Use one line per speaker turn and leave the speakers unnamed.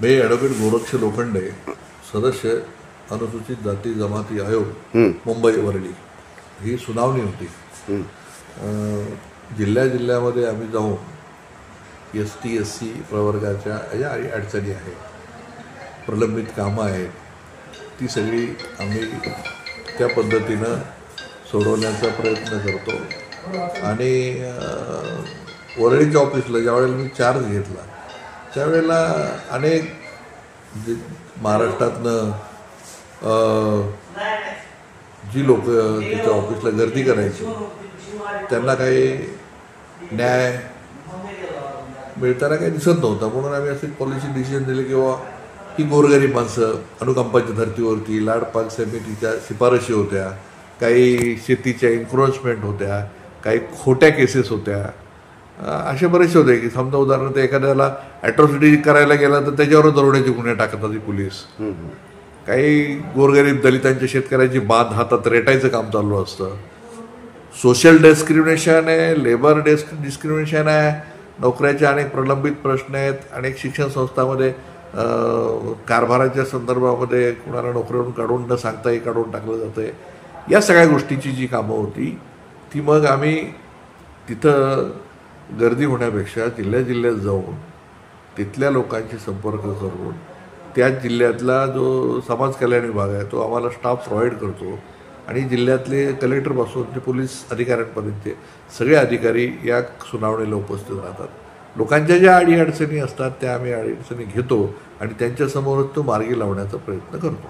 मी advocate Goraksh Lokhande, सदस्य अनुसूचित जाती जमाती आयोग मुंबई वरळी. ही सुनावणी होती. जिल्ह्यामध्ये आम्ही जाऊन ST SC प्रवर्गाच्या या अडचणी आहेत, प्रलंबित कामं आहेत, ती सगळी आम्ही त्या पद्धतीनं सोडवण्याचा प्रयत्न करतो. आणि वरळीच्या ऑफिसला ज्यावेळेला मी चार्ज घेतला त्यावेळेला अनेक महाराष्ट्रातनं जी लोक तिच्या ऑफिसला गर्दी करायची त्यांना काही न्याय मिळताना काही दिसत नव्हता. म्हणून आम्ही असे पॉलिसी डिसिजन दिले किंवा ही गोरगरीब माणसं अनुकंपाच्या धर्तीवरती लाडपाल समितीच्या शिफारशी होत्या, काही शेतीच्या एन्क्रोचमेंट होत्या, काही खोट्या केसेस होत्या, असे बरेचसे होते की समजा उदाहरणार्थ एखाद्याला ॲट्रॉसिटी करायला गेला तर त्याच्यावर दरोड्याचे गुन्हे टाकतात ही पोलीस. काही गोरगरीब दलितांच्या शेतकऱ्यांची बांध हातात रेटायचं काम चालू असतं. सोशल डिस्क्रिमिनेशन आहे, लेबर डिस्क्रिमिनेशन आहे, नोकऱ्याचे अनेक प्रलंबित प्रश्न आहेत, अनेक शिक्षण संस्थांमध्ये कारभाराच्या संदर्भामध्ये कुणाला नोकरीवरून काढून न सांगताही काढून टाकलं जातं आहे. या सगळ्या गोष्टीची जी कामं होती ती मग आम्ही तिथं गर्दी होण्यापेक्षा जिल्ह्यात जाऊन तिथल्या लोकांशी संपर्क करून त्याच जिल्ह्यातला जो समाज कल्याण विभाग आहे तो आम्हाला स्टाफ प्रोव्हाइड करतो आणि जिल्ह्यातले कलेक्टरपासून ते पोलीस अधिकाऱ्यांपर्यंत सगळे अधिकारी या सुनावणीला उपस्थित राहतात. लोकांच्या ज्या अडीअडचणी असतात त्या आम्ही अडीअडचणी घेतो आणि त्यांच्यासमोरच तो मार्गी लावण्याचा प्रयत्न करतो.